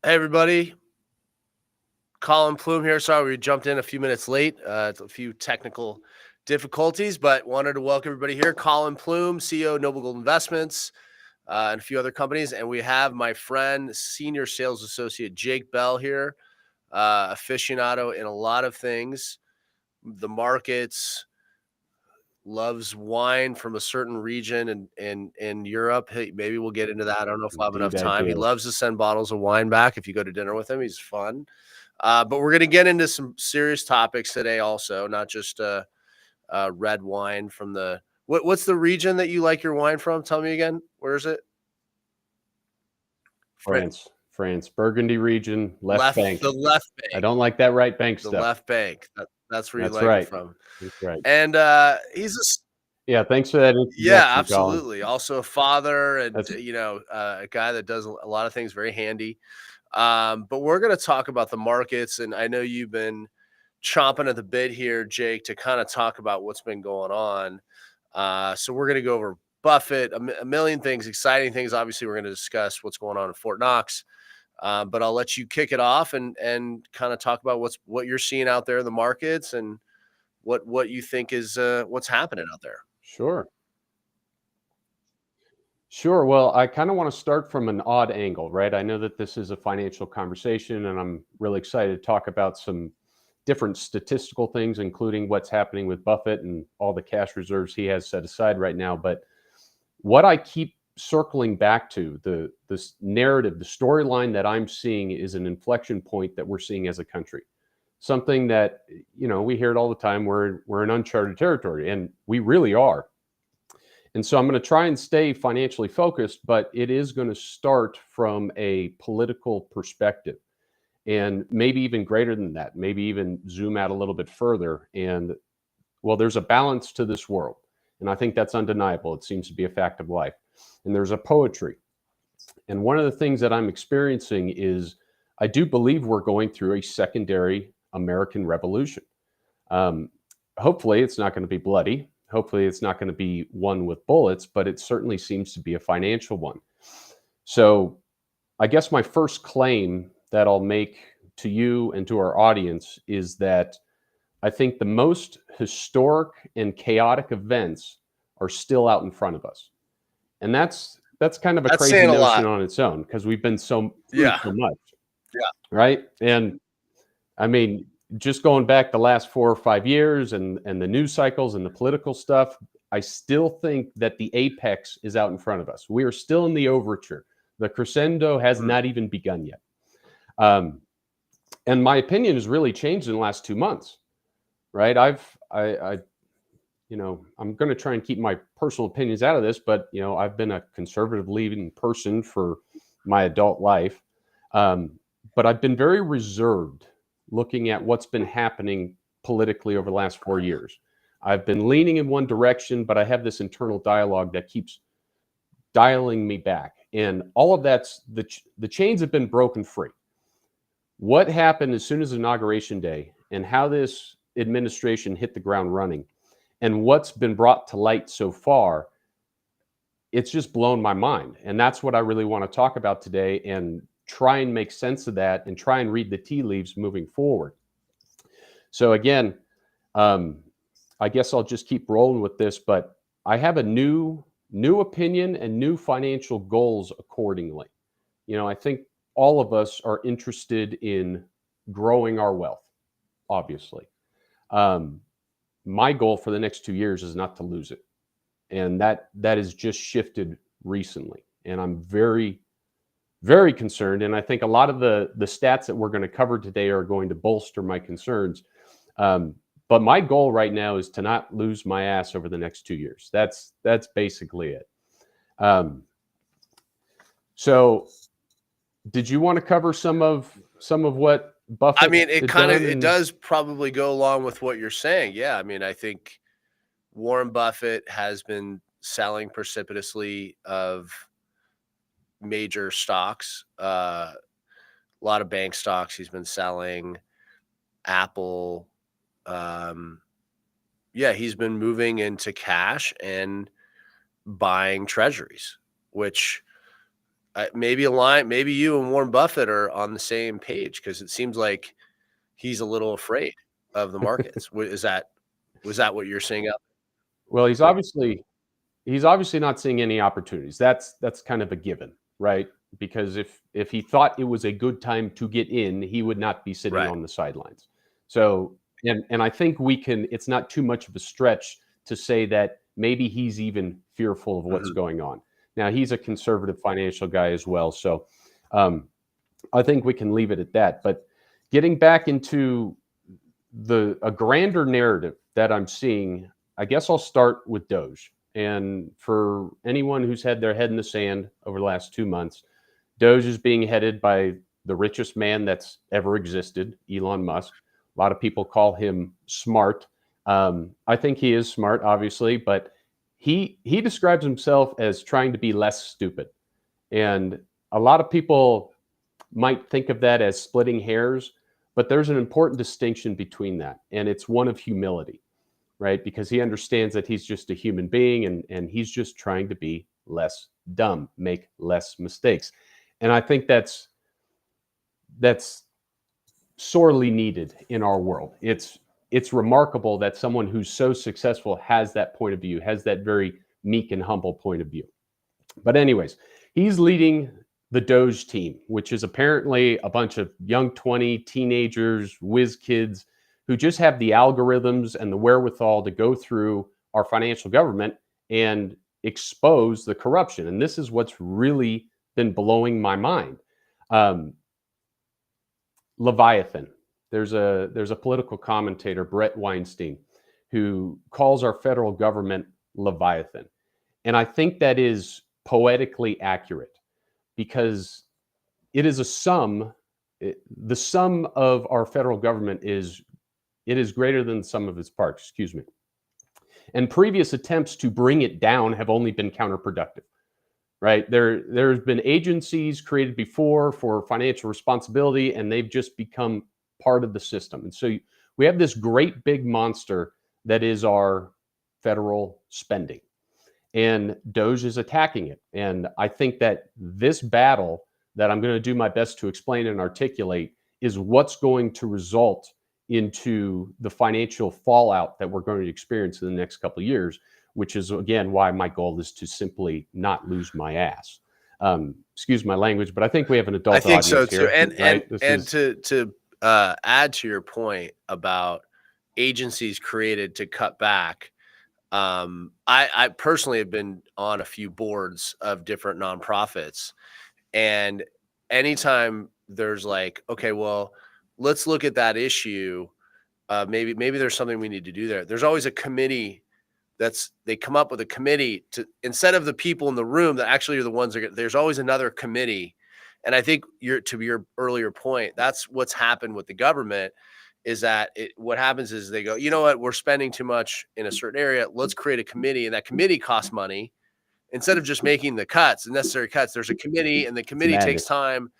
Hey, everybody. Colin Plume here. Sorry we jumped in a few minutes late. It's a few technical difficulties, but wanted to welcome everybody here. Colin Plume, CEO of Noble Gold Investments, and a few other companies. And we have my friend, Senior Sales Associate Jake Bell here, aficionado in a lot of things, the markets, loves wine from a certain region in Europe. Hey, maybe we'll get into that. I don't know if we'll have enough Indeed, I time. He do. loves to send bottles of wine back if you go to dinner with him. He's fun. But we're going to get into some serious topics today also, not just red wine from the what's the region that you like your wine from? Tell me again. Where is it? France, Burgundy region, left bank. The left I bank. don't like that right bank The stuff. left bank. That's where you That's like right. it from. That's right. And he's a Yeah, thanks for that yeah, introduction, Colin. absolutely. Also a father and That's a guy that does a lot of things very handy. But we're going to talk about the markets, and I know you've been chomping at the bit here, Jake, to kind of talk about what's been going on. So we're going to go over Buffett, a million things, exciting things. Obviously, we're going to discuss what's going on in Fort Knox. But I'll let you kick it off and kind of talk about what you're seeing out there in the markets and what you think is what's happening out there. Sure. Well, I kind of want to start from an odd angle, right? I know that this is a financial conversation, and I'm really excited to talk about some different statistical things, including what's happening with Buffett and all the cash reserves he has set aside right now. But what I keep circling back to, this narrative, the storyline that I'm seeing is an inflection point that we're seeing as a country. Something that, we hear it all the time. We're in uncharted territory, and we really are. And so I'm going to try and stay financially focused, but it is going to start from a political perspective and maybe even greater than that, maybe even zoom out a little bit further. And well, there's a balance to this world. And I think that's undeniable. It seems to be a fact of life. And there's a poetry. And one of the things that I'm experiencing is I do believe we're going through a secondary American Revolution. Hopefully, it's not going to be bloody. Hopefully, it's not going to be one with bullets, but it certainly seems to be a financial one. So I guess my first claim that I'll make to you and to our audience is that I think the most historic and chaotic events are still out in front of us. And that's kind of a crazy notion on its own, because we've been so much. Yeah. Right. And I mean, just going back the last 4 or 5 years and the news cycles and the political stuff, I still think that the apex is out in front of us. We are still in the overture. The crescendo has not even begun yet. And my opinion has really changed in the last 2 months, right? I'm going to try and keep my personal opinions out of this, but, I've been a conservative leaning person for my adult life. But I've been very reserved looking at what's been happening politically over the last 4 years. I've been leaning in one direction, but I have this internal dialogue that keeps dialing me back. And all of that's the chains have been broken free. What happened as soon as Inauguration Day and how this administration hit the ground running and what's been brought to light so far, it's just blown my mind. And that's what I really want to talk about today and try and make sense of that and try and read the tea leaves moving forward. So again, I guess I'll just keep rolling with this, but I have a new opinion and new financial goals accordingly. I think all of us are interested in growing our wealth, obviously. My goal for the next 2 years is not to lose it. And that has just shifted recently. And I'm very, very concerned. And I think a lot of the stats that we're going to cover today are going to bolster my concerns. But my goal right now is to not lose my ass over the next 2 years. That's basically it. So did you want to cover some of what Buffett? I mean, it does probably go along with what you're saying. Yeah. I mean, I think Warren Buffett has been selling precipitously of major stocks, a lot of bank stocks. He's been selling Apple. He's been moving into cash and buying treasuries, which maybe you and Warren Buffett are on the same page, because it seems like he's a little afraid of the markets. Was that what you're seeing out? Well, he's obviously not seeing any opportunities. That's kind of a given, right? Because if he thought it was a good time to get in, he would not be sitting Right. on the sidelines. So, and I think it's not too much of a stretch to say that maybe he's even fearful of what's Mhm. going on. Now, he's a conservative financial guy as well, so I think we can leave it at that. But getting back into a grander narrative that I'm seeing, I guess I'll start with DOGE. And for anyone who's had their head in the sand over the last 2 months, DOGE is being headed by the richest man that's ever existed, Elon Musk. A lot of people call him smart. I think he is smart, obviously, but he describes himself as trying to be less stupid. And a lot of people might think of that as splitting hairs, but there's an important distinction between that, and it's one of humility, right? Because he understands that he's just a human being, and he's just trying to be less dumb, make less mistakes. And I think that's sorely needed in our world. It's remarkable that someone who's so successful has that point of view, has that very meek and humble point of view. But anyways, he's leading the DOGE team, which is apparently a bunch of young 20 teenagers, whiz kids who just have the algorithms and the wherewithal to go through our financial government and expose the corruption. And this is what's really been blowing my mind. Leviathan. There's a political commentator, Brett Weinstein, who calls our federal government Leviathan. And I think that is poetically accurate, because it is the sum of our federal government is greater than the sum of its parts, excuse me. And previous attempts to bring it down have only been counterproductive, right? There's been agencies created before for financial responsibility, and they've just become part of the system. And so we have this great big monster that is our federal spending. And DOGE is attacking it. And I think that this battle that I'm going to do my best to explain and articulate is what's going to result into the financial fallout that we're going to experience in the next couple of years, which is, again, why my goal is to simply not lose my ass. Excuse my language, but I think we have an adult I think so audience too. here. And right? to add to your point about agencies created to cut back, I personally have been on a few boards of different nonprofits, and anytime there's like, okay, well, let's look at that issue. Maybe there's something we need to do there. There's always a committee they come up with a committee to, instead of the people in the room that actually are the ones that there's always another committee. And I think to your earlier point, that's what's happened with the government, is that what happens is they go, you know what, we're spending too much in a certain area. Let's create a committee, and that committee costs money. Instead of just making the necessary cuts, there's a committee, and the committee takes madness. time,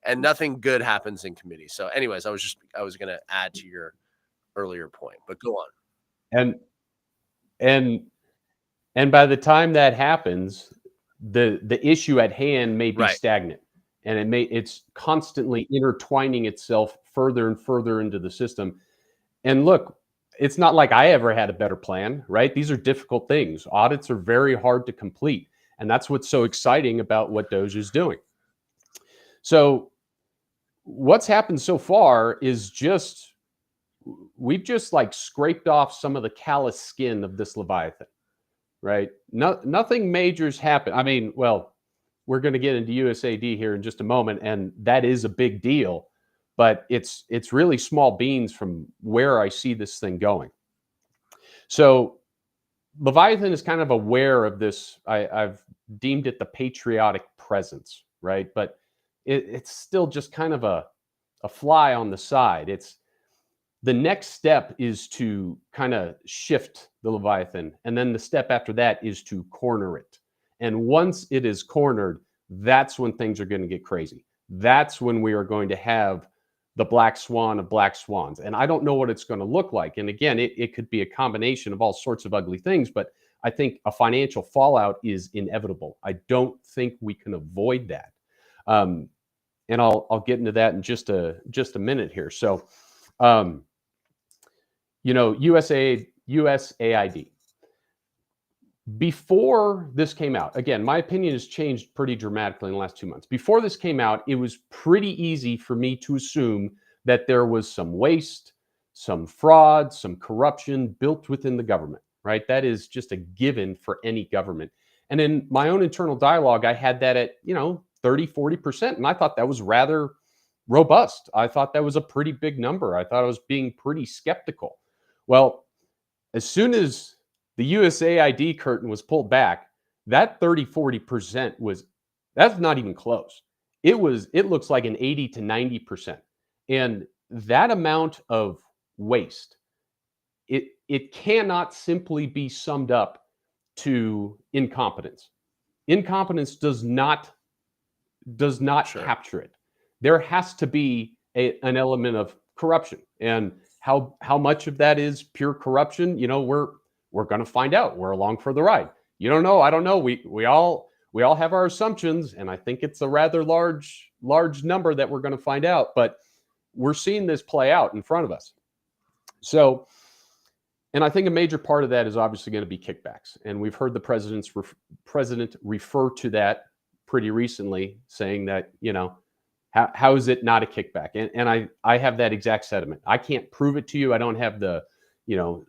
and nothing good happens in committee. So anyways, I was going to add to your earlier point, but go on. And and by the time that happens, the issue at hand may be Right. stagnant, and it's constantly intertwining itself further and further into the system. And look, it's not like I ever had a better plan, right? These are difficult things. Audits are very hard to complete, and that's what's so exciting about what DOGE is doing. So what's happened so far is we've just like scraped off some of the callous skin of this Leviathan, right? Nothing major's happened. I mean, well, we're going to get into USAID here in just a moment, and that is a big deal, but it's really small beans from where I see this thing going. So Leviathan is kind of aware of this. I've deemed it the patriotic presence, right? But it's still just kind of a fly on the side. The next step is to kind of shift the Leviathan. And then the step after that is to corner it. And once it is cornered, that's when things are going to get crazy. That's when we are going to have the black swan of black swans. And I don't know what it's going to look like. And again, it could be a combination of all sorts of ugly things, but I think a financial fallout is inevitable. I don't think we can avoid that. And I'll get into that in just a minute here. So, USAID. Before this came out, again, my opinion has changed pretty dramatically in the last 2 months. Before this came out, it was pretty easy for me to assume that there was some waste, some fraud, some corruption built within the government, right? That is just a given for any government. And in my own internal dialogue, I had that at, 30, 40%. And I thought that was rather robust. I thought that was a pretty big number. I thought I was being pretty skeptical. Well, as soon as the USAID curtain was pulled back, that 30, 40% that's not even close. It looks like an 80 to 90%. And that amount of waste, it cannot simply be summed up to incompetence. Incompetence does not Sure. capture it. There has to be an element of corruption, and how much of that is pure corruption, we're going to find out. We're along for the ride. You don't know. I don't know. We all have our assumptions, and I think it's a rather large number that we're going to find out. But we're seeing this play out in front of us. So, and I think a major part of that is obviously going to be kickbacks, and we've heard the president refer to that pretty recently, saying that how is it not a kickback? And I have that exact sentiment. I can't prove it to you. I don't have the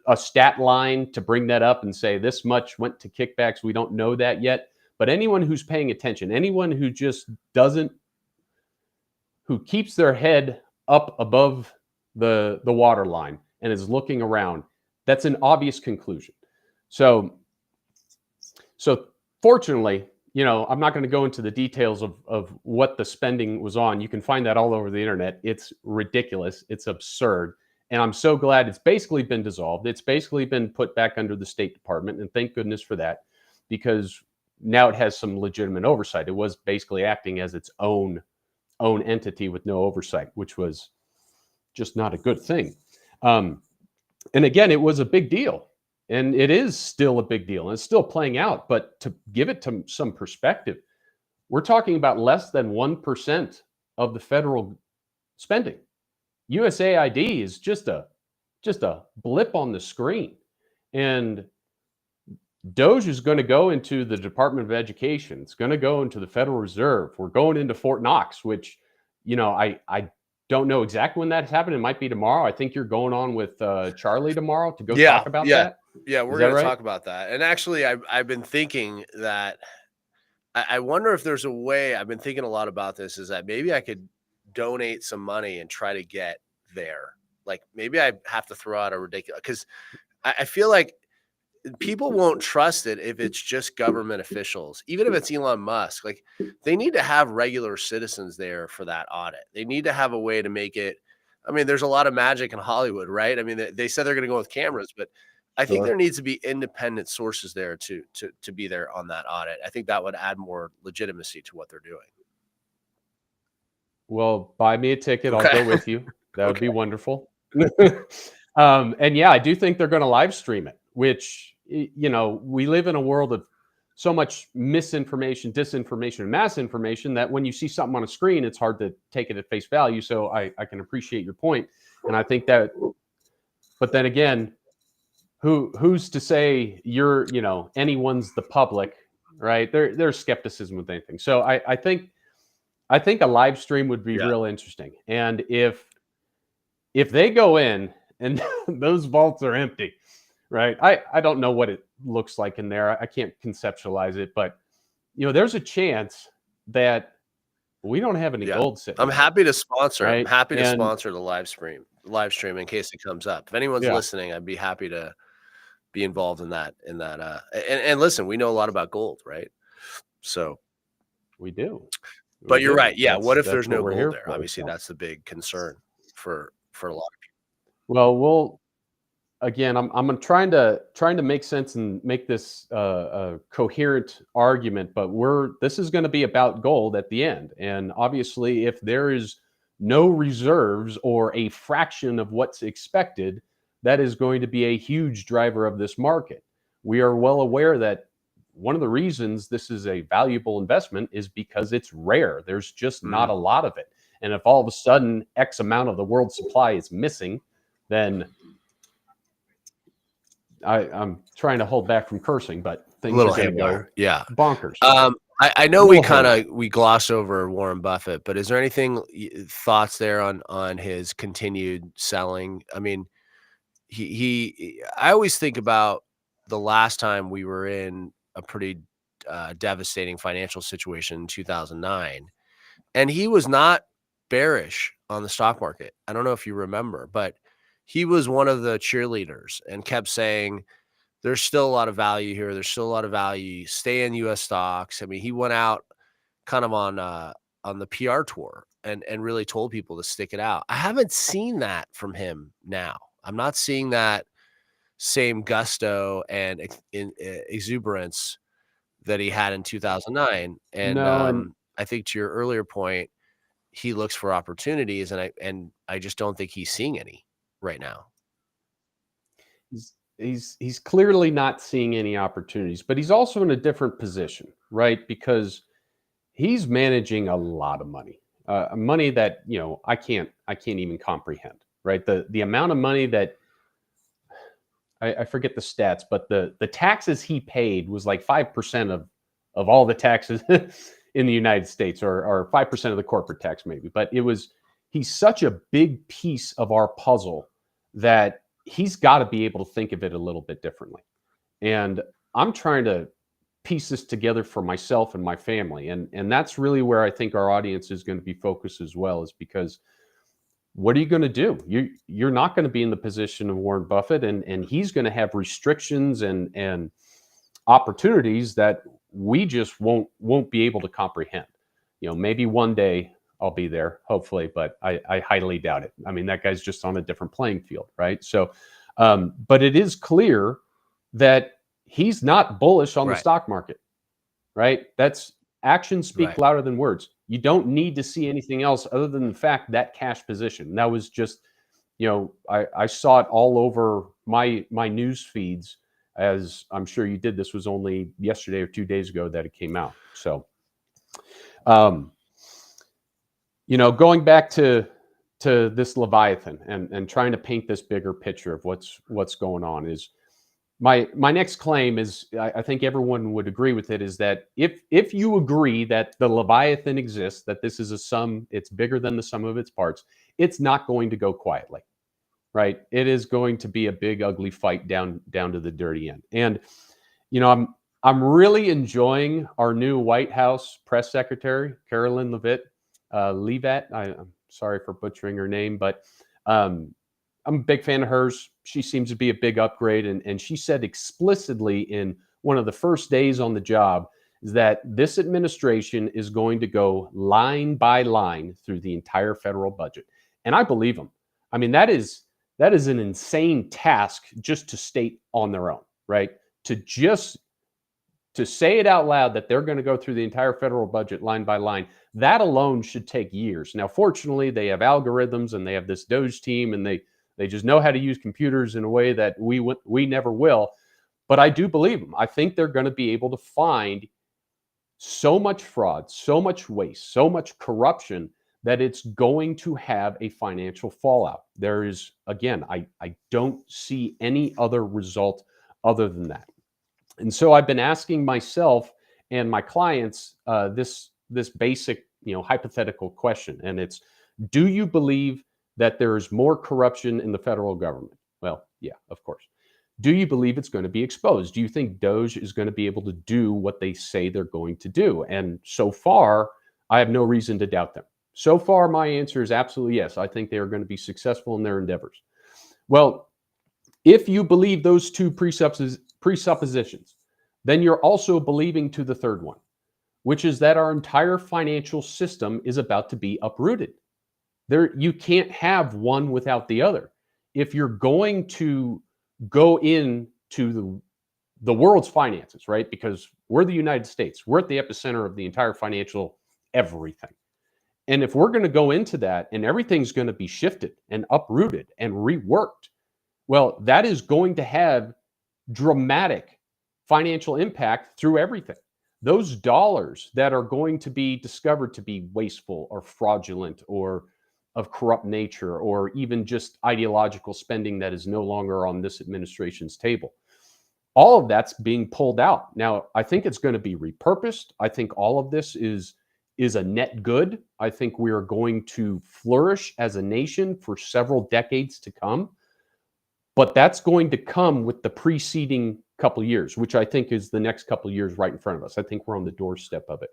a stat line to bring that up and say this much went to kickbacks. We don't know that yet. But anyone who's paying attention, anyone who just who keeps their head up above the water line and is looking around, that's an obvious conclusion. So fortunately, I'm not going to go into the details of what the spending was on. You can find that all over the internet. It's ridiculous. It's absurd. And I'm so glad it's basically been dissolved. It's basically been put back under the State Department. And thank goodness for that, because now it has some legitimate oversight. It was basically acting as its own entity with no oversight, which was just not a good thing. And again, it was a big deal. And it is still a big deal. And it's still playing out. But to give it to some perspective, we're talking about less than 1% of the federal spending. USAID is just a blip on the screen. And DOGE is going to go into the Department of Education. It's going to go into the Federal Reserve. We're going into Fort Knox, which, I don't know exactly when that's happening. It might be tomorrow. I think you're going on with Charlie tomorrow to go talk about that. Yeah, we're going to talk about that. And actually, I've been thinking that I wonder if there's a way. I've been thinking a lot about this, is that maybe I could donate some money and try to get there. Like maybe I have to throw out a ridiculous, because I feel like people won't trust it if it's just government officials, even if it's Elon Musk. Like they need to have regular citizens there for that audit. They need to have a way to make it. I mean, there's a lot of magic in Hollywood, right? I mean, they said they're going to go with cameras, but I think there needs to be independent sources there to be there on that audit. I think that would add more legitimacy to what they're doing. Well, buy me a ticket. I'll go with you. That would be wonderful. And yeah, I do think they're going to live stream it, which, we live in a world of so much misinformation, disinformation, and mass information that when you see something on a screen, it's hard to take it at face value. So I can appreciate your point. And I think that, but then again, who's to say anyone's the public, right? There's skepticism with anything. So I think a live stream would be real interesting. And if they go in and those vaults are empty, right? I don't know what it looks like in there. I can't conceptualize it, but there's a chance that we don't have any gold sitting. I'm happy to sponsor. Right? I'm happy to sponsor the live stream in case it comes up. If anyone's listening, I'd be happy to be involved in that. And listen, we know a lot about gold, right? So we do. But you're right. Yeah. What if there's no gold there? Obviously, that's the big concern for a lot of people. Well, again, I'm trying to make sense and make this a coherent argument, but this is going to be about gold at the end. And obviously, if there is no reserves or a fraction of what's expected, that is going to be a huge driver of this market. We are well aware that one of the reasons this is a valuable investment is because it's rare. There's just not a lot of it. And if all of a sudden X amount of the world's supply is missing, then I'm trying to hold back from cursing, but things are going to go bonkers. I know we gloss over Warren Buffett, but is there anything thoughts there on his continued selling? I mean, I always think about the last time we were in a pretty devastating financial situation in 2009, and he was not bearish on the stock market. I don't know if you remember, but he was one of the cheerleaders and kept saying, there's still a lot of value here. There's still a lot of value. Stay in U.S. stocks. I mean, he went out kind of on the PR tour and really told people to stick it out. I haven't seen that from him now. I'm not seeing that same gusto and exuberance that he had in 2009. And I think to your earlier point, he looks for opportunities, and I just don't think he's seeing any right now. He's clearly not seeing any opportunities, but he's also in a different position, right? Because he's managing a lot of money, money that, you know, I can't even comprehend, right? The amount of money that I forget the stats, but the taxes he paid was like 5% of all the taxes in the United States, or 5% of the corporate tax maybe. But he's such a big piece of our puzzle that he's got to be able to think of it a little bit differently. And I'm trying to piece this together for myself and my family. And that's really where I think our audience is going to be focused as well, is because what are you going to do? You're not going to be in the position of Warren Buffett, and he's going to have restrictions and opportunities that we just won't be able to comprehend. You know, maybe one day I'll be there, hopefully, but I highly doubt it. I mean, that guy's just on a different playing field, right? So, but it is clear that he's not bullish on the stock market, right? That's actions speak louder than words. You don't need to see anything else other than the fact that cash position. That was just, you know, I saw it all over my news feeds, as I'm sure you did. This was only yesterday or 2 days ago that it came out. So, you know, going back to this Leviathan and trying to paint this bigger picture of what's going on, is my next claim is, I think everyone would agree with it, is that if you agree that the Leviathan exists, that this is a sum, it's bigger than the sum of its parts, it's not going to go quietly, right? It is going to be a big, ugly fight down to the dirty end. And, you know, I'm really enjoying our new White House press secretary, Caroline Levitt. I'm sorry for butchering her name, but I'm a big fan of hers. She seems to be a big upgrade. And she said explicitly in one of the first days on the job is that this administration is going to go line by line through the entire federal budget. And I believe them. I mean, that is an insane task just to state on their own, right? To say it out loud that they're going to go through the entire federal budget line by line, that alone should take years. Now, fortunately, they have algorithms and they have this DOGE team, and they just know how to use computers in a way that we never will. But I do believe them. I think they're going to be able to find so much fraud, so much waste, so much corruption that it's going to have a financial fallout. There is, again, I don't see any other result other than that. And so I've been asking myself and my clients this basic, you know, hypothetical question, and it's, do you believe that there is more corruption in the federal government? Well, yeah, of course. Do you believe it's going to be exposed? Do you think DOGE is going to be able to do what they say they're going to do? And so far, I have no reason to doubt them. So far, my answer is absolutely yes. I think they are going to be successful in their endeavors. Well, if you believe those two presuppositions, then you're also believing to the third one, which is that our entire financial system is about to be uprooted. You can't have one without the other. If you're going to go into the world's finances, right? Because we're the United States, we're at the epicenter of the entire financial everything. And if we're going to go into that and everything's going to be shifted and uprooted and reworked, well, that is going to have dramatic financial impact through everything. Those dollars that are going to be discovered to be wasteful or fraudulent or of corrupt nature, or even just ideological spending that is no longer on this administration's table. All of that's being pulled out. Now, I think it's going to be repurposed. I think all of this is a net good. I think we are going to flourish as a nation for several decades to come. But that's going to come with the preceding couple years, which I think is the next couple of years right in front of us. I think we're on the doorstep of it.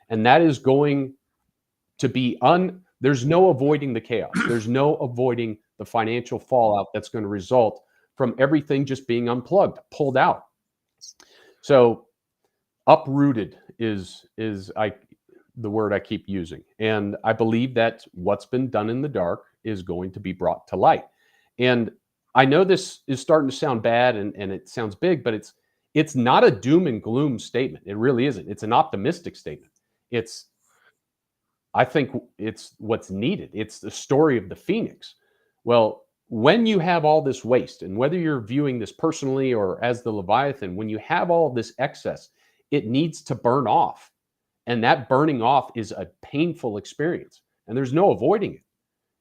And that is going to be there's no avoiding the chaos. There's no avoiding the financial fallout that's going to result from everything just being unplugged, pulled out. So uprooted is the word I keep using. And I believe that what's been done in the dark is going to be brought to light. And I know this is starting to sound bad and it sounds big, but it's not a doom and gloom statement. It really isn't. It's an optimistic statement. I think it's what's needed. It's the story of the Phoenix. Well, when you have all this waste, and whether you're viewing this personally or as the Leviathan, when you have all this excess, it needs to burn off. And that burning off is a painful experience, and there's no avoiding it.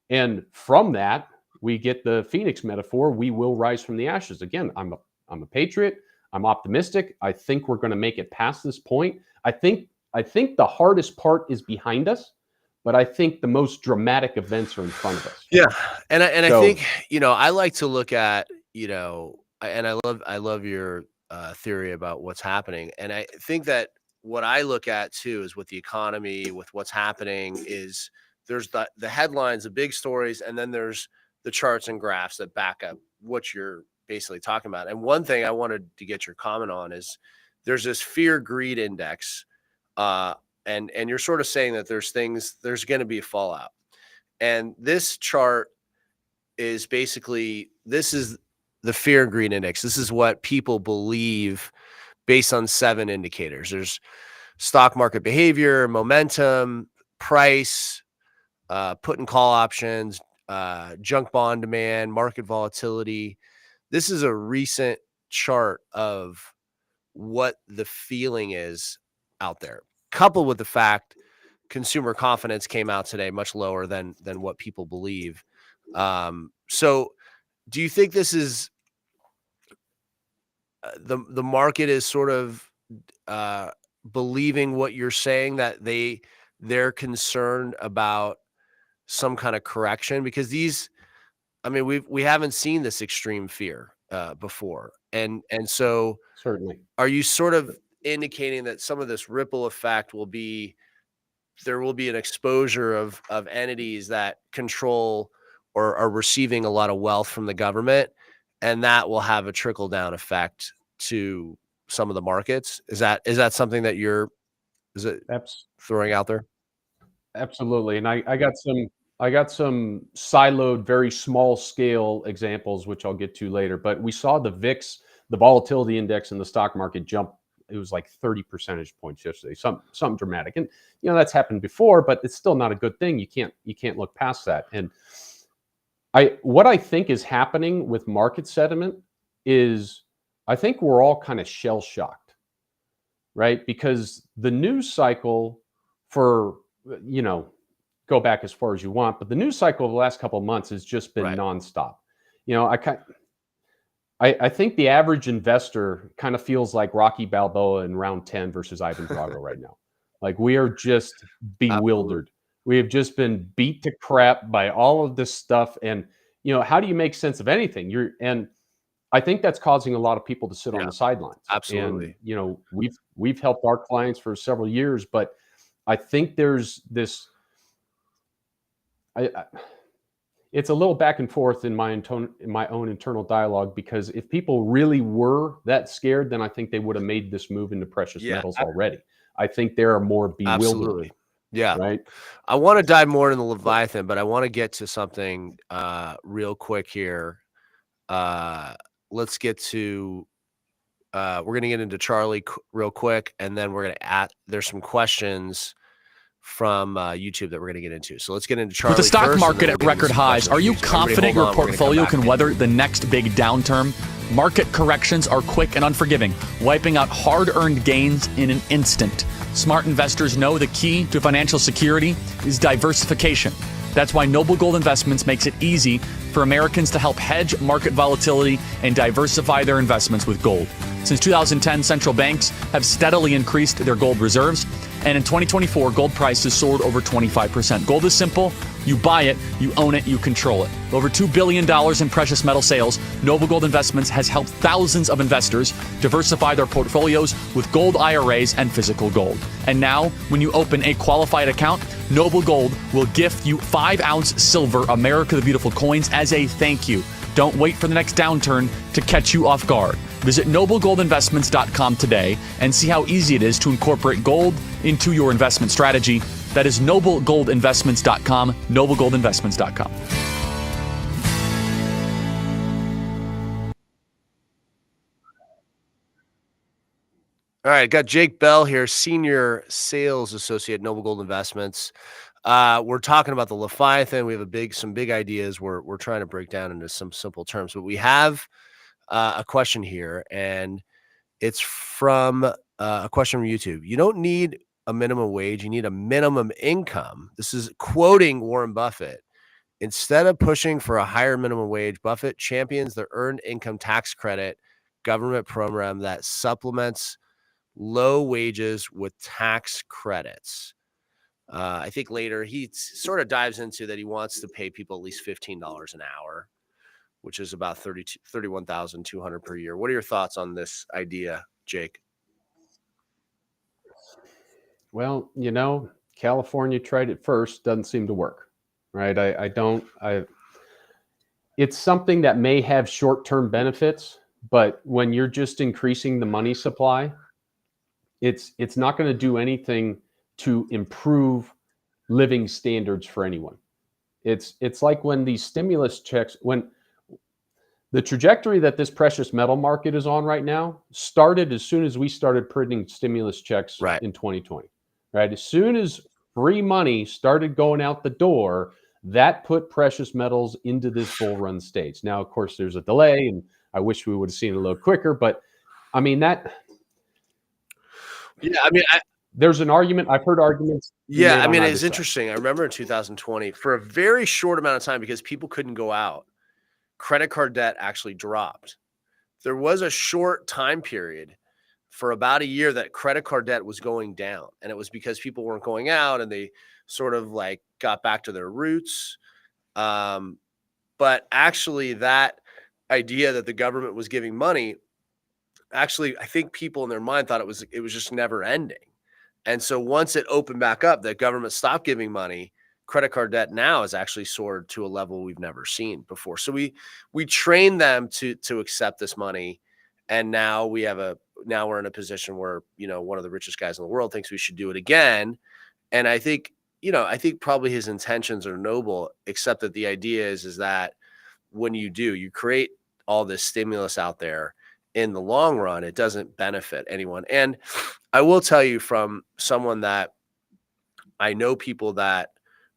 And from that, we get the Phoenix metaphor. We will rise from the ashes. Again, I'm a patriot. I'm optimistic. I think we're going to make it past this point. I think the hardest part is behind us, but I think the most dramatic events are in front of us. Yeah, and I think I like to look at and I love your theory about what's happening, and I think that what I look at too is with the economy, with what's happening, is there's the headlines, the big stories, and then there's the charts and graphs that back up what you're basically talking about. And one thing I wanted to get your comment on is there's this fear greed index. And you're sort of saying that there's going to be a fallout. And this chart is basically, this is the fear and greed index. This is what people believe based on 7 indicators. There's stock market behavior, momentum, price, put and call options, junk bond demand, market volatility. This is a recent chart of what the feeling is out there, coupled with the fact consumer confidence came out today much lower than what people believe. So do you think this is the market is sort of believing what you're saying, that they're concerned about some kind of correction? Because we haven't seen this extreme fear before. And so certainly, are you sort of indicating that some of this ripple effect there will be an exposure of entities that control or are receiving a lot of wealth from the government, and that will have a trickle down effect to some of the markets? Is that something that throwing out there? Absolutely. And I got some siloed, very small scale examples, which I'll get to later. But we saw the VIX, the volatility index in the stock market, jump. It was like 30 percentage points yesterday, something dramatic. And that's happened before, but it's still not a good thing. You can't look past that. And what I think is happening with market sentiment is I think we're all kind of shell shocked, right? Because the news cycle for, go back as far as you want, but the news cycle of the last couple of months has just been nonstop. I think the average investor kind of feels like Rocky Balboa in round 10 versus Ivan Drago right now. Like, we are just bewildered. We have just been beat to crap by all of this stuff. And, how do you make sense of anything? And I think that's causing a lot of people to sit on the sidelines. Absolutely. And, we've helped our clients for several years, but I think there's this, it's a little back and forth in my own internal dialogue, because if people really were that scared, then I think they would have made this move into precious metals already. I think they are more bewildered. Absolutely. Yeah. Right. I want to dive more into the Leviathan, but I want to get to something real quick here. Let's get to, we're going to get into Charlie real quick, and then we're going to there's some questions from YouTube that we're going to get into. So let's get into Charlie. With the stock first, market at record highs, are you confident your portfolio can weather the next big downturn? Market corrections are quick and unforgiving, wiping out hard-earned gains in an instant. Smart investors know the key to financial security is diversification. That's why Noble Gold Investments makes it easy for Americans to help hedge market volatility and diversify their investments with gold. Since 2010, central banks have steadily increased their gold reserves, and in 2024, gold prices soared over 25%. Gold is simple. You buy it, you own it, you control it. With over $2 billion in precious metal sales, Noble Gold Investments has helped thousands of investors diversify their portfolios with gold IRAs and physical gold. And now, when you open a qualified account, Noble Gold will gift you 5-ounce silver America the Beautiful coins as a thank you. Don't wait for the next downturn to catch you off guard. Visit noblegoldinvestments.com today and see how easy it is to incorporate gold into your investment strategy. That is noblegoldinvestments.com, noblegoldinvestments.com. All right, got Jake Bell here, Senior Sales Associate at Noble Gold Investments. We're talking about the Leviathan. We have some big ideas we're trying to break down into some simple terms, but we have a question here, and it's from a question from YouTube. You don't need a minimum wage, you need a minimum income. This is quoting Warren Buffett. Instead of pushing for a higher minimum wage, Buffett champions the earned income tax credit government program that supplements low wages with tax credits. I think later he sort of dives into that he wants to pay people at least $15 an hour, which is about $31,200 per year. What are your thoughts on this idea, Jake? Well, California tried it first, doesn't seem to work, right? It's something that may have short-term benefits, but when you're just increasing the money supply, it's not going to do anything to improve living standards for anyone. It's like when these stimulus checks, when the trajectory that this precious metal market is on right now started as soon as we started printing stimulus checks in 2020, right? As soon as free money started going out the door, that put precious metals into this bull run stage. Now, of course, there's a delay, and I wish we would have seen it a little quicker, but I mean, there's an argument. I've heard arguments. Yeah, I mean, it's interesting. I remember in 2020, for a very short amount of time, because people couldn't go out, credit card debt actually dropped. There was a short time period for about a year that credit card debt was going down. And it was because people weren't going out and they sort of like got back to their roots. But actually that idea that the government was giving money, actually, I think people in their mind thought it was just never ending. And so once it opened back up, the government stopped giving money. Credit card debt now has actually soared to a level we've never seen before. So we train them to accept this money, and now we're in a position where one of the richest guys in the world thinks we should do it again. And I think probably his intentions are noble, except that the idea is that when you create all this stimulus out there, in the long run, it doesn't benefit anyone. And I will tell you, from someone that I know, people that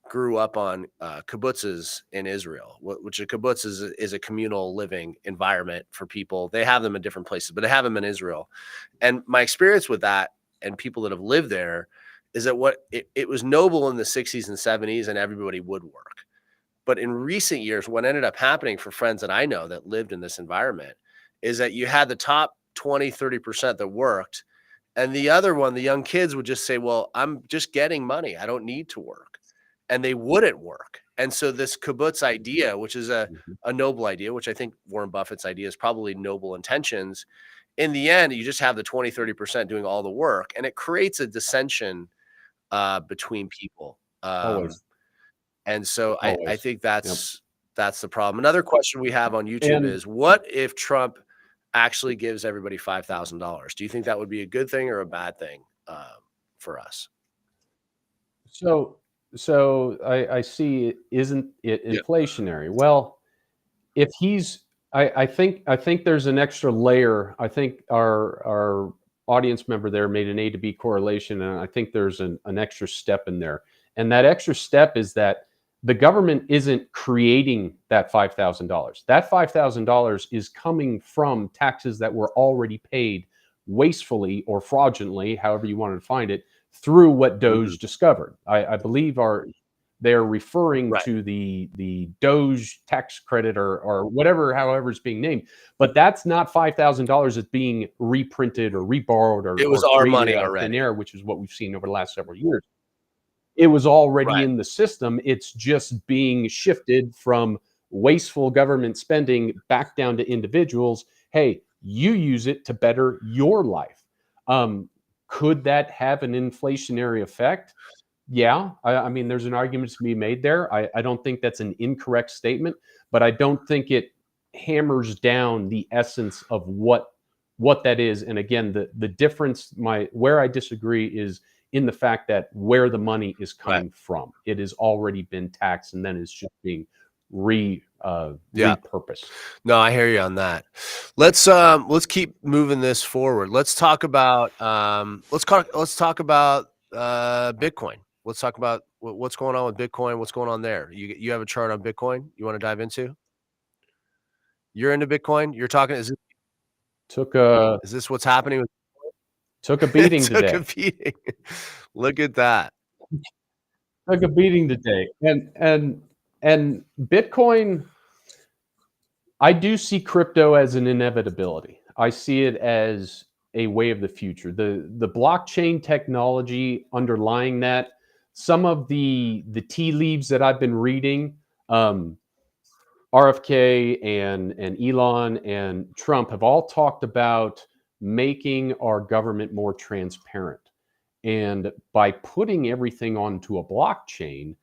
grew up on kibbutzes in Israel, which a kibbutz is a communal living environment for people. They have them in different places, but they have them in Israel. And my experience with that and people that have lived there is that it was noble in the 60s and 70s, and everybody would work. But in recent years, what ended up happening for friends that I know that lived in this environment is that you had the top 20, 30% that worked. And the other one, the young kids, would just say, well, I'm just getting money, I don't need to work. And they wouldn't work. And so this kibbutz idea, which is a noble idea, which I think Warren Buffett's idea is probably noble intentions. In the end, you just have the 20, 30% doing all the work, and it creates a dissension between people. And so I think that's the problem. Another question we have on YouTube is, what if Trump actually gives everybody $5,000? Do you think that would be a good thing or a bad thing for us? So I see. Isn't it inflationary? Well, if I think there's an extra layer. I think our audience member there made an A to B correlation, and I think there's an extra step in there. And that extra step is that the government isn't creating that $5,000. That $5,000 is coming from taxes that were already paid wastefully or fraudulently, however you want to find it, through what DOGE discovered. I believe they're referring Right. to the DOGE tax credit or whatever, however it's being named. But that's not $5,000 that's being reprinted or reborrowed or It was or our created money out of thin already. air, which is what we've seen over the last several years. It was already Right. in the system. It's just being shifted from wasteful government spending back down to individuals. Hey, you use it to better your life. Could that have an inflationary effect? Yeah, I mean, there's an argument to be made there. I don't think that's an incorrect statement, but I don't think it hammers down the essence of what that is. And again, the difference, where I disagree is in the fact that where the money is Right. coming from. It has already been taxed, and then it's just being Yeah. repurposed. No, I hear you on that. Let's keep moving this forward. Let's talk about Bitcoin. Let's talk about what's going on with Bitcoin. What's going on there? You have a chart on Bitcoin you want to dive into? You're into Bitcoin. You're talking. Took a Is this what's happening? With took a it beating took today. a beating. Look at that. Took a beating today, and Bitcoin. I do see crypto as an inevitability. I see it as a way of the future. The blockchain technology underlying that, some of the tea leaves that I've been reading, RFK and Elon and Trump have all talked about making our government more transparent. And by putting everything onto a blockchain,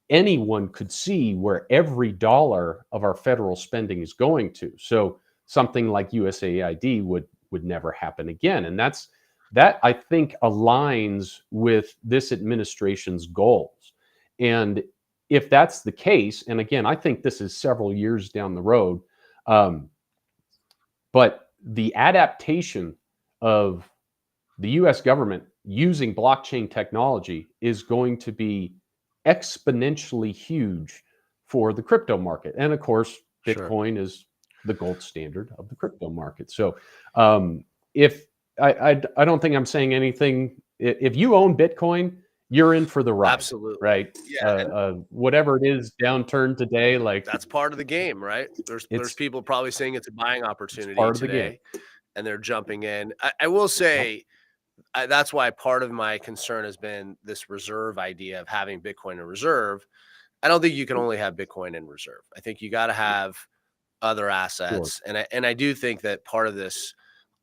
anyone could see where every dollar of our federal spending is going to. So something like USAID would never happen again. And that I think aligns with this administration's goals. And if that's the case, and again, I think this is several years down the road, but the adaptation of the US government using blockchain technology is going to be exponentially huge for the crypto market. And of course, Sure. Bitcoin is the gold standard of the crypto market. So if I don't think I'm saying anything, if you own Bitcoin, you're in for the ride. Absolutely. Right. Yeah. Whatever it is downturn today, like That's part of the game, right? There's people probably saying it's a buying opportunity part of the game. today, and they're jumping in. I will say that's why part of my concern has been this reserve idea of having Bitcoin in reserve. I don't think you can only have Bitcoin in reserve. I think you got to have other assets, and I do think that part of this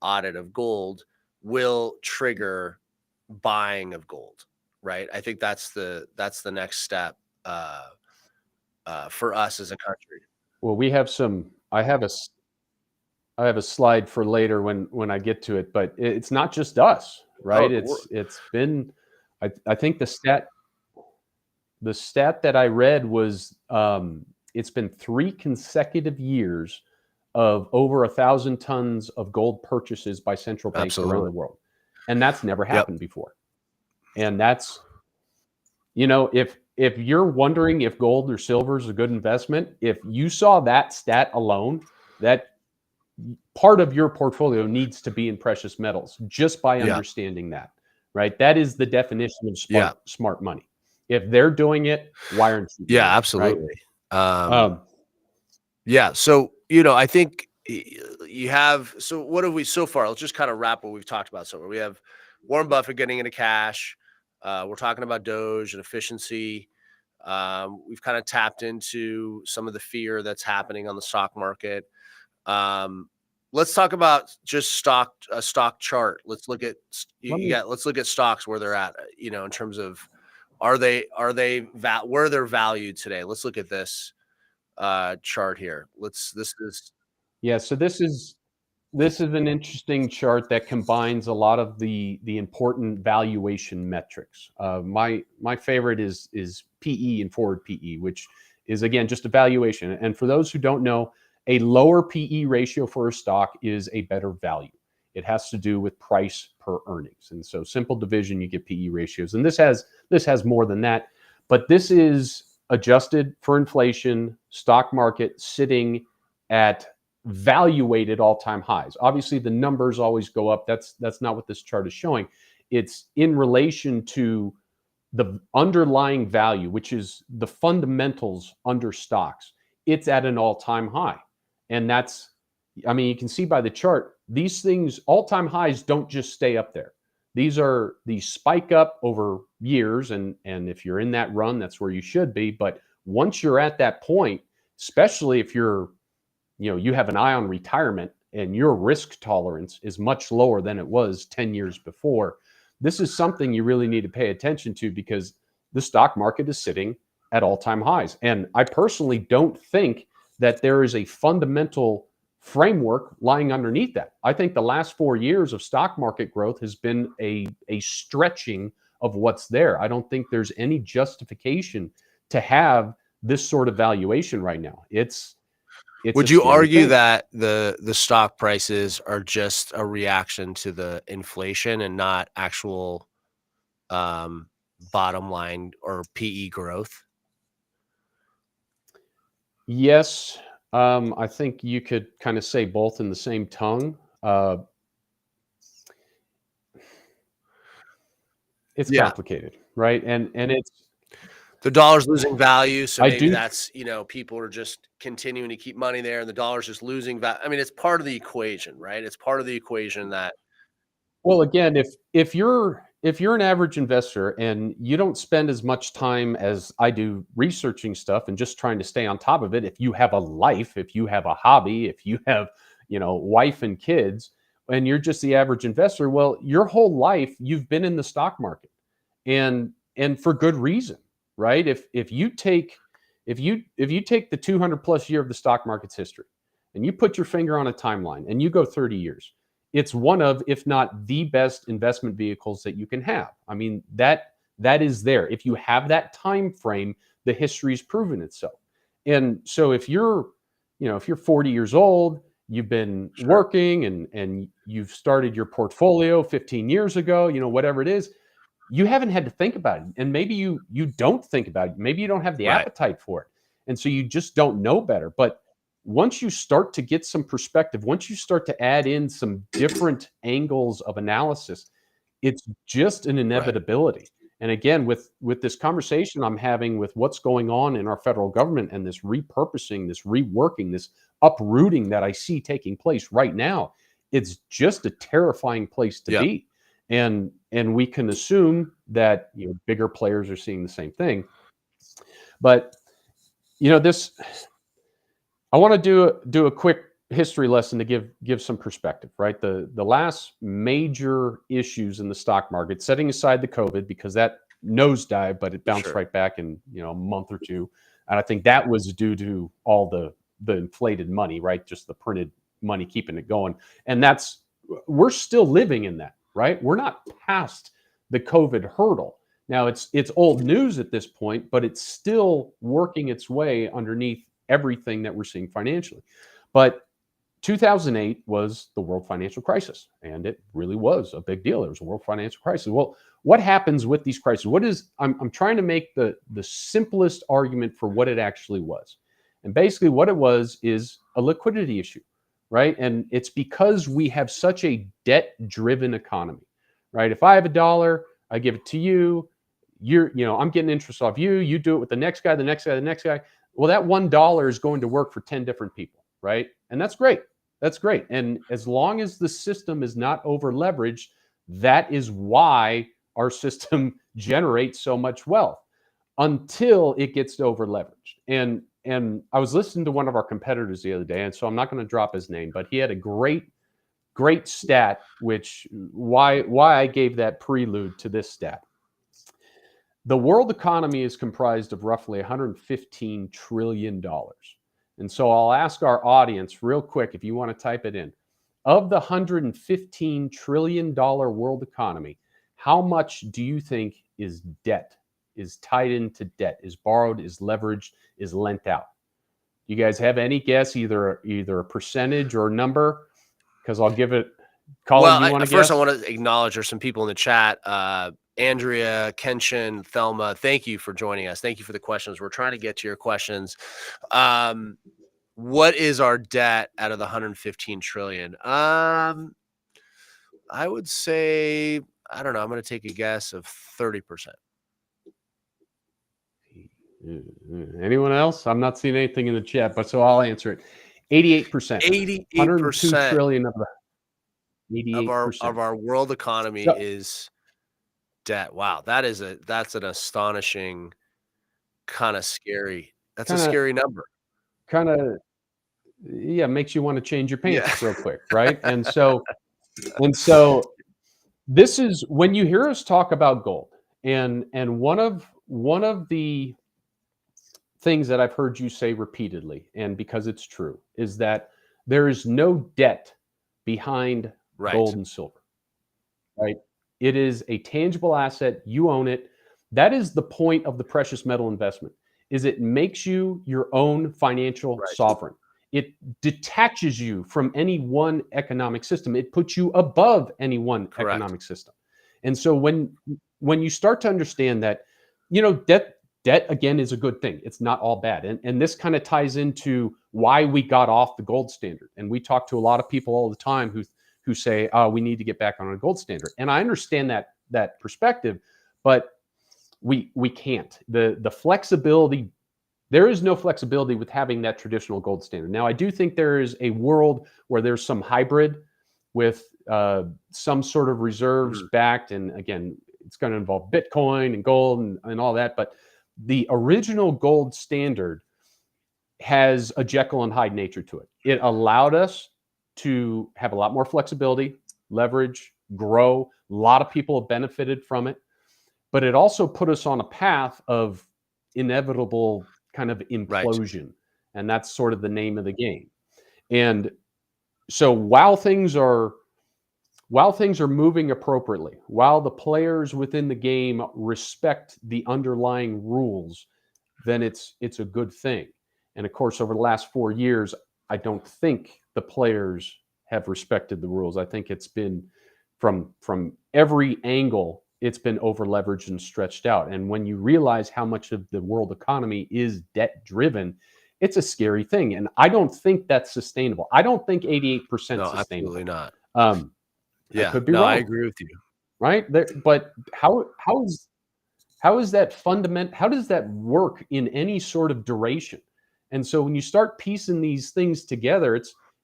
audit of gold will trigger buying of gold, right? I think that's the next step for us as a country. Well, we have some. I have a slide for later when I get to it, but it's not just us, right? It's been. I think the stat that I read was it's been 3 consecutive years of over 1,000 tons of gold purchases by central banks around the world, and that's never happened before. And that's, if you're wondering if gold or silver is a good investment, if you saw that stat alone, that part of your portfolio needs to be in precious metals just by understanding that, right? That is the definition of smart money. If they're doing it, why aren't you doing it, absolutely. Right? Yeah. So, I think you have, so what have we so far? Let's just kind of wrap what we've talked about so far. We have Warren Buffett getting into cash. We're talking about DOGE and efficiency. We've kind of tapped into some of the fear that's happening on the stock market. Let's talk about just a stock chart. Let's look at let's look at stocks where they're at, in terms of where they're valued today. Let's look at this chart here. So this is an interesting chart that combines a lot of the important valuation metrics. My favorite is PE and forward PE, which is again just a valuation. And for those who don't know, a lower PE ratio for a stock is a better value. It has to do with price per earnings. And so simple division, you get PE ratios. And this has more than that. But this is adjusted for inflation, stock market sitting at valuated all-time highs. Obviously, the numbers always go up. That's not what this chart is showing. It's in relation to the underlying value, which is the fundamentals under stocks. It's at an all-time high. And that's, I mean, you can see by the chart, these things, all-time highs don't just stay up there. These spike up over years. And if you're in that run, that's where you should be. But once you're at that point, especially if you have an eye on retirement and your risk tolerance is much lower than it was 10 years before, this is something you really need to pay attention to, because the stock market is sitting at all-time highs. And I personally don't think that there is a fundamental framework lying underneath that. I think the last 4 years of stock market growth has been a stretching of what's there. I don't think there's any justification to have this sort of valuation right now. Would you argue that the stock prices are just a reaction to the inflation and not actual bottom line or PE growth? Yes. I think you could kind of say both in the same tongue. It's complicated, right? And it's, the dollar's losing value, so maybe do, that's, people are just continuing to keep money there, and the dollar's just losing value. I mean, it's part of the equation, right? It's part of the equation that. Well, again, if you're an average investor and you don't spend as much time as I do researching stuff and just trying to stay on top of it, if you have a life, if you have a hobby, if you have, wife and kids, and you're just the average investor, well, your whole life you've been in the stock market, and for good reason. Right? If you take the 200 plus year of the stock market's history and you put your finger on a timeline and you go 30 years, it's one of, if not the best investment vehicles that you can have. I mean, that is there. If you have that time frame, the history's proven itself. And so if you're 40 years old, you've been working and you've started your portfolio 15 years ago, whatever it is, you haven't had to think about it. And maybe you don't think about it. Maybe you don't have the appetite for it. And so you just don't know better. But once you start to get some perspective, once you start to add in some different angles of analysis, it's just an inevitability. And again, with this conversation I'm having with what's going on in our federal government and this repurposing, this reworking, this uprooting that I see taking place right now, it's just a terrifying place to be. And we can assume that bigger players are seeing the same thing. But I want to do a quick history lesson to give some perspective, right? The last major issues in the stock market, setting aside the COVID, because that nosedived, but it bounced right back in a month or two. And I think that was due to all the inflated money, right? Just the printed money keeping it going. And we're still living in that. Right? We're not past the COVID hurdle. Now it's old news at this point, but it's still working its way underneath everything that we're seeing financially. But 2008 was the world financial crisis, and it really was a big deal. It was a world financial crisis. Well, what happens with these crises? I'm trying to make the simplest argument for what it actually was. And basically what it was is a liquidity issue. Right. And it's because we have such a debt-driven economy, right? If I have $1, I give it to you, I'm getting interest off you, you do it with the next guy, the next guy, the next guy. Well, that $1 is going to work for 10 different people, right? And that's great. That's great. And as long as the system is not over leveraged, that is why our system generates so much wealth until it gets over leveraged. And I was listening to one of our competitors the other day, and so I'm not going to drop his name, but he had a great stat, which why I gave that prelude to this stat. The world economy is comprised of roughly $115 trillion. And so I'll ask our audience real quick, if you want to type it in, of the $115 trillion world economy, how much do you think is debt? Is tied into debt, is borrowed, is leveraged, is lent out? You guys have any guess, either a percentage or a number? Because I'll give it. Colin, you want to guess? First, I want to acknowledge there's some people in the chat. Andrea, Kenshin, Thelma, thank you for joining us. Thank you for the questions. We're trying to get to your questions. What is our debt out of the 115 trillion? I would say, I don't know. I'm going to take a guess of 30%. Anyone else? I'm not seeing anything in the chat, but so I'll answer it. 88%. 102 88% trillion of the 88%. of our world economy So- is debt. Wow, that's an astonishing, kind of scary. That's a scary number. Kind of, yeah, makes you want to change your pants Yeah. real quick, right? And so this is when you hear us talk about gold, and one of the things that I've heard you say repeatedly, and because it's true, is that there is no debt behind Right. gold and silver, right? It is a tangible asset. You own it. That is the point of the precious metal investment, is it makes you your own financial Right. sovereign. It detaches you from any one economic system. It puts you above any one Correct. economic system. And so when you start to understand that, debt again is a good thing. It's not all bad. And this kind of ties into why we got off the gold standard. And we talk to a lot of people all the time who say, oh, we need to get back on a gold standard. And I understand that perspective, but we can't. The flexibility, there is no flexibility with having that traditional gold standard. Now, I do think there is a world where there's some hybrid with some sort of reserves backed. And again, it's going to involve Bitcoin and gold and all that. But the original gold standard has a Jekyll and Hyde nature to it. It allowed us to have a lot more flexibility, leverage, grow. A lot of people have benefited from it, but it also put us on a path of inevitable kind of implosion. Right. And that's sort of the name of the game. And so while things are moving appropriately, while the players within the game respect the underlying rules, then it's a good thing. And of course, over the last 4 years, I don't think the players have respected the rules. I think it's been from every angle, it's been over leveraged and stretched out. And when you realize how much of the world economy is debt driven, it's a scary thing. And I don't think that's sustainable. I don't think 88% no, sustainable. Absolutely not. I could be wrong. I agree with you. Right there, but how is that fundamental? How does that work in any sort of duration? And so when you start piecing these things together,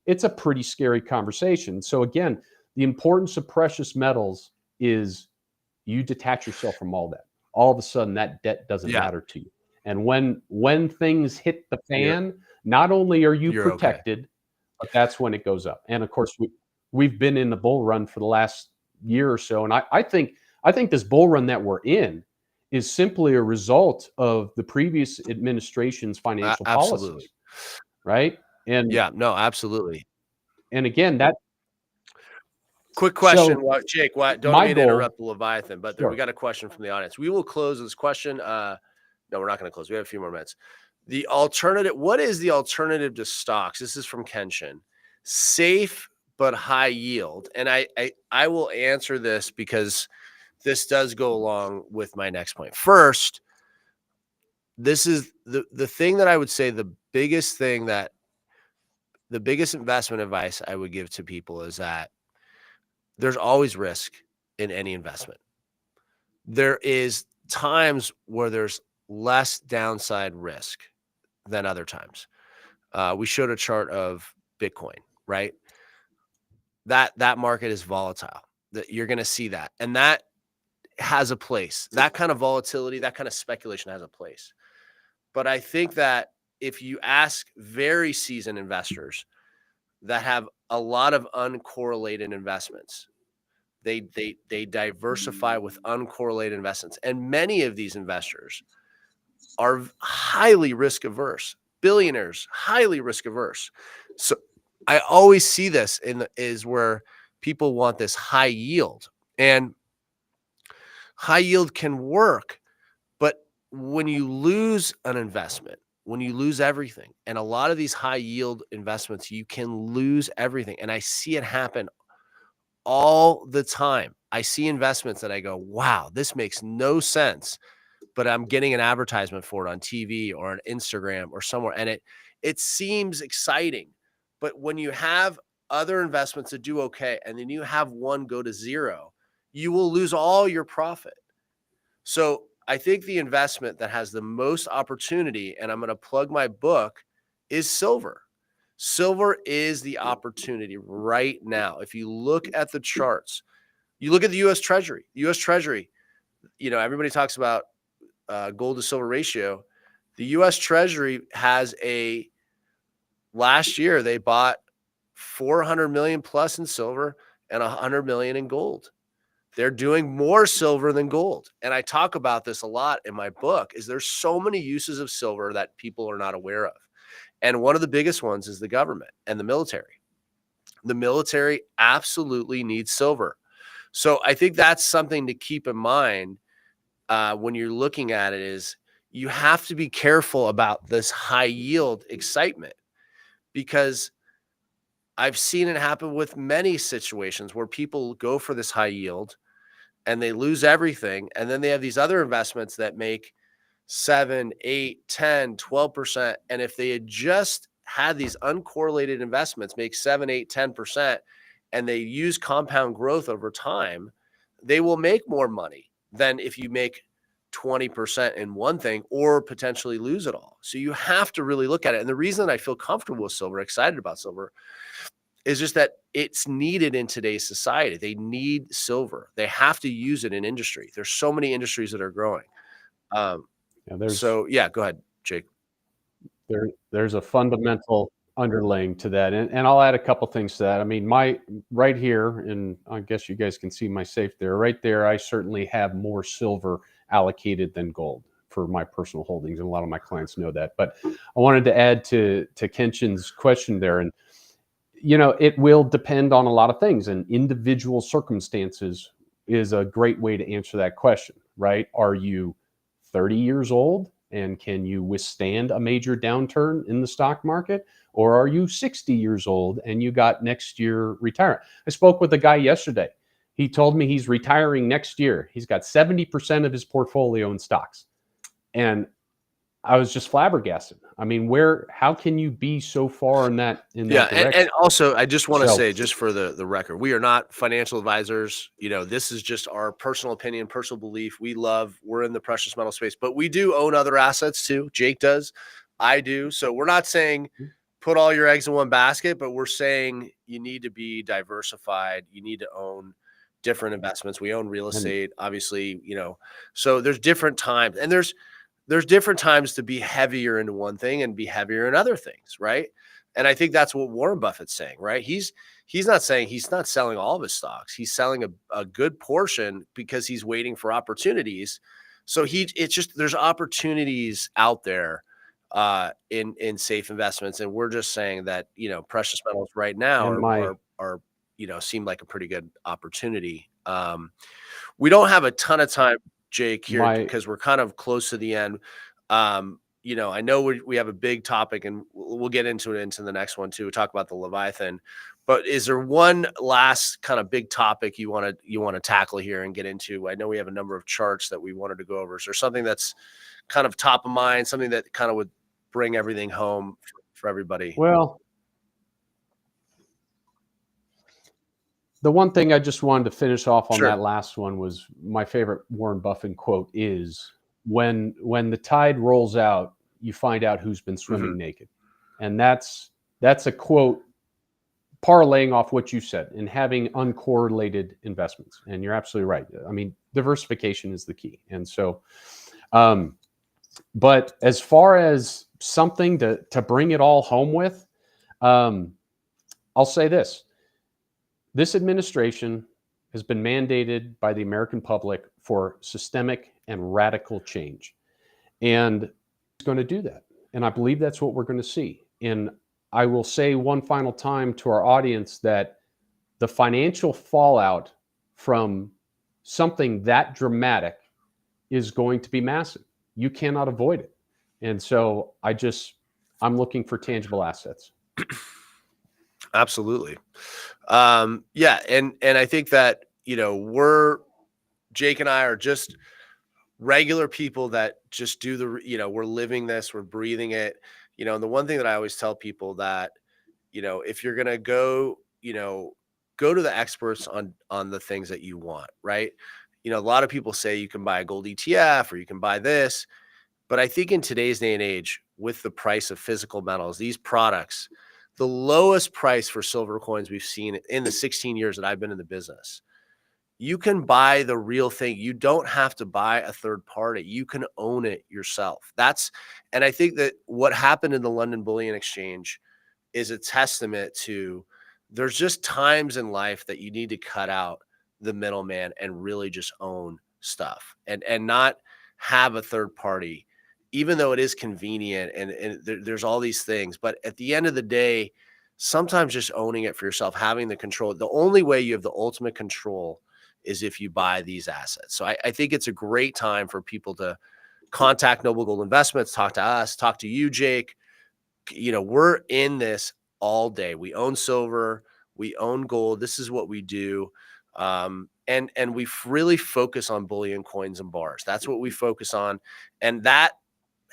it's a pretty scary conversation. So again, the importance of precious metals is you detach yourself from all that. All of a sudden, that debt doesn't matter to you. And when things hit the fan, not only are you protected, but that's when it goes up. And of course, we've been in the bull run for the last year or so, and I think this bull run that we're in is simply a result of the previous administration's financial policies, right? And absolutely. And again, that quick question, Jake. Don't mean to interrupt the Leviathan, but we got a question from the audience. We will close this question. No, we're not going to close. We have a few more minutes. The alternative. What is the alternative to stocks? This is from Kenshin. Safe but high yield. And I will answer this because this does go along with my next point. First, this is the thing that I would say the biggest investment advice I would give to people is that there's always risk in any investment. There is times where there's less downside risk than other times. We showed a chart of Bitcoin, right? That market is volatile. That you're going to see that. And that has a place. That kind of volatility, that kind of speculation has a place. But I think that if you ask very seasoned investors that have a lot of uncorrelated investments, they diversify with uncorrelated investments. And many of these investors are highly risk averse. Billionaires, highly risk averse. So I always see this is where people want this high yield, and high yield can work, but when you lose an investment, when you lose everything, and a lot of these high yield investments, you can lose everything. And I see it happen all the time. I see investments that I go, wow, this makes no sense, but I'm getting an advertisement for it on TV or on Instagram or somewhere, and it seems exciting. But when you have other investments that do okay, and then you have one go to zero, you will lose all your profit. So I think the investment that has the most opportunity, and I'm going to plug my book, is silver. Silver is the opportunity right now. If you look at the charts, you look at the US Treasury. US Treasury, everybody talks about gold to silver ratio. The US Treasury has last year they bought 400 million plus in silver and 100 million in gold. They're doing more silver than gold. And I talk about this a lot in my book, is there's so many uses of silver that people are not aware of. And one of the biggest ones is the government and the military. The military absolutely needs silver. So I think that's something to keep in mind when you're looking at it, is you have to be careful about this high yield excitement, because I've seen it happen with many situations where people go for this high yield and they lose everything. And then they have these other investments that make 7, 8, 10, 12%. And if they had just had these uncorrelated investments make 7, 8, 10%, and they use compound growth over time, they will make more money than if you make 20% in one thing or potentially lose it all. So you have to really look at it. And the reason I feel comfortable with silver, excited about silver, is just that it's needed in today's society. They need silver. They have to use it in industry. There's so many industries that are growing. Yeah, Go ahead, Jake. there's a fundamental underlaying to that, and I'll add a couple things to that. I mean, my right here, and I guess you guys can see my safe there. Right there, I certainly have more silver allocated than gold for my personal holdings, and a lot of my clients know that. But I wanted to add to Kenshin's question there, and it will depend on a lot of things, and individual circumstances is a great way to answer that question, right? Are you 30 years old and can you withstand a major downturn in the stock market? Or are you 60 years old and you got next year retirement? I spoke with a guy yesterday. He told me he's retiring next year. He's got 70% of his portfolio in stocks. And I was just flabbergasted. I mean, how can you be so far in that direction? And also I just want to So- say, just for the record, we are not financial advisors. This is just our personal opinion, personal belief. We're in the precious metal space, but we do own other assets too. Jake does, I do. So we're not saying put all your eggs in one basket, but we're saying you need to be diversified. You need to own different investments. We own real estate, obviously, so there's different times, and there's different times to be heavier into one thing and be heavier in other things, right? And I think that's what Warren Buffett's saying, right? He's not saying he's not selling all of his stocks. He's selling a good portion because he's waiting for opportunities. So it's just, there's opportunities out there in safe investments, and we're just saying that precious metals right now are seem like a pretty good opportunity. We don't have a ton of time, Jake, here because we're kind of close to the end. I know we have a big topic, and we'll get into it into the next one too. We'll talk about the Leviathan, but is there one last kind of big topic you want to tackle here and get into? I know we have a number of charts that we wanted to go over. Is there something that's kind of top of mind, something that kind of would bring everything home for everybody? Well, the one thing I just wanted to finish off on that last one was my favorite Warren Buffett quote is, when the tide rolls out, you find out who's been swimming naked. And that's a quote parlaying off what you said and having uncorrelated investments. And you're absolutely right. I mean, diversification is the key. And so, but as far as something to bring it all home with, I'll say this. This administration has been mandated by the American public for systemic and radical change. And it's going to do that. And I believe that's what we're going to see. And I will say one final time to our audience that the financial fallout from something that dramatic is going to be massive. You cannot avoid it. And so I'm looking for tangible assets. Absolutely. And I think that, Jake and I are just regular people that just do we're living this, we're breathing it, and the one thing that I always tell people that, if you're going to go to the experts on the things that you want, right? A lot of people say you can buy a gold ETF or you can buy this, but I think in today's day and age, with the price of physical metals, these products, the lowest price for silver coins we've seen in the 16 years that I've been in the business, you can buy the real thing. You don't have to buy a third party. You can own it yourself. And I think that what happened in the London Bullion Exchange is a testament to, there's just times in life that you need to cut out the middleman and really just own stuff and not have a third party, even though it is convenient and there's all these things. But at the end of the day, sometimes just owning it for yourself, having the control, the only way you have the ultimate control is if you buy these assets. So I think it's a great time for people to contact Noble Gold Investments, talk to us, talk to you, Jake. We're in this all day. We own silver, we own gold. This is what we do. And we really focus on bullion, coins, and bars. That's what we focus on. And that,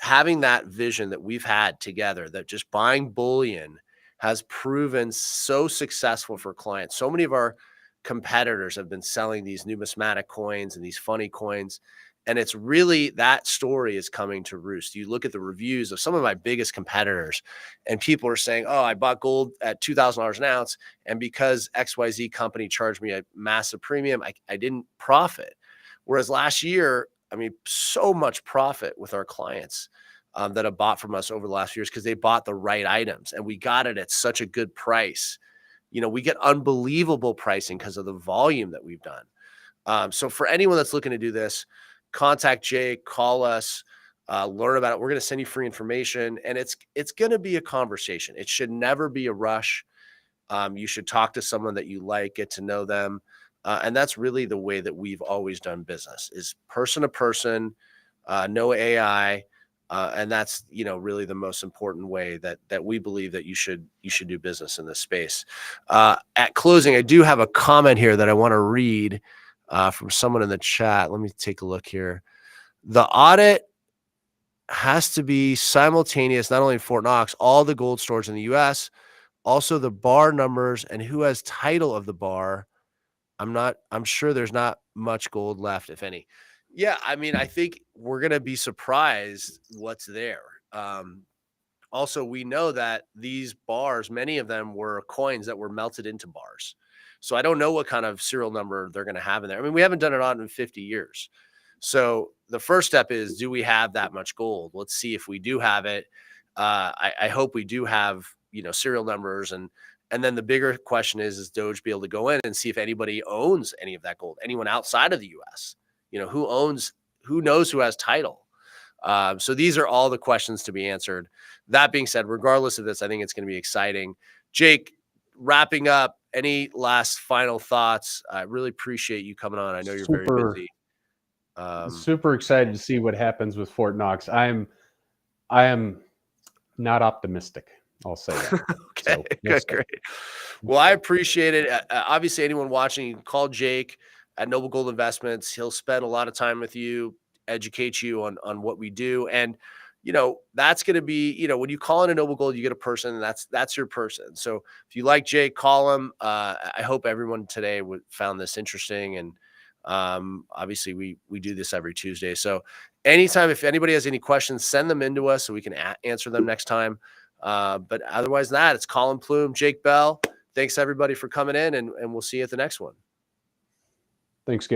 having that vision that we've had together, that just buying bullion has proven so successful for clients. So many of our competitors have been selling these numismatic coins and these funny coins. And it's really, that story is coming to roost. You look at the reviews of some of my biggest competitors and people are saying, oh, I bought gold at $2,000 an ounce. And because XYZ company charged me a massive premium, I didn't profit. Whereas last year, so much profit with our clients that have bought from us over the last few years because they bought the right items and we got it at such a good price. We get unbelievable pricing because of the volume that we've done. So for anyone that's looking to do this, contact Jake, call us, learn about it. We're going to send you free information, and it's going to be a conversation. It should never be a rush. You should talk to someone that you like, get to know them. And that's really the way that we've always done business, is person to person, no AI. And that's, really the most important way that we believe that you should do business in this space. At closing, I do have a comment here that I want to read from someone in the chat. Let me take a look here. The audit has to be simultaneous, not only in Fort Knox, all the gold stores in the US, also the bar numbers and who has title of the bar. I'm sure there's not much gold left, if any. Yeah, I think we're going to be surprised what's there. Also, we know that these bars, many of them were coins that were melted into bars. So I don't know what kind of serial number they're going to have in there. We haven't done it on in 50 years. So the first step is, do we have that much gold? Let's see if we do have it. I hope we do have, serial numbers. And then the bigger question is DOGE be able to go in and see if anybody owns any of that gold, anyone outside of the US, who knows who has title. So these are all the questions to be answered. That being said, regardless of this, I think it's going to be exciting. Jake, wrapping up, any last final thoughts? I really appreciate you coming on. I know you're very busy. Super excited to see what happens with Fort Knox. I am not optimistic. I'll say that. Okay, so, great. Well, I appreciate it. Obviously, anyone watching, you can call Jake at Noble Gold Investments. He'll spend a lot of time with you, educate you on what we do. And, that's going to be, when you call in a Noble Gold, you get a person, and that's your person. So if you like Jake, call him. I hope everyone today found this interesting. And obviously we do this every Tuesday. So anytime, if anybody has any questions, send them into us so we can answer them next time. But otherwise than that, it's Colin Plume, Jake Bell. Thanks everybody for coming in, and we'll see you at the next one. Thanks, guys.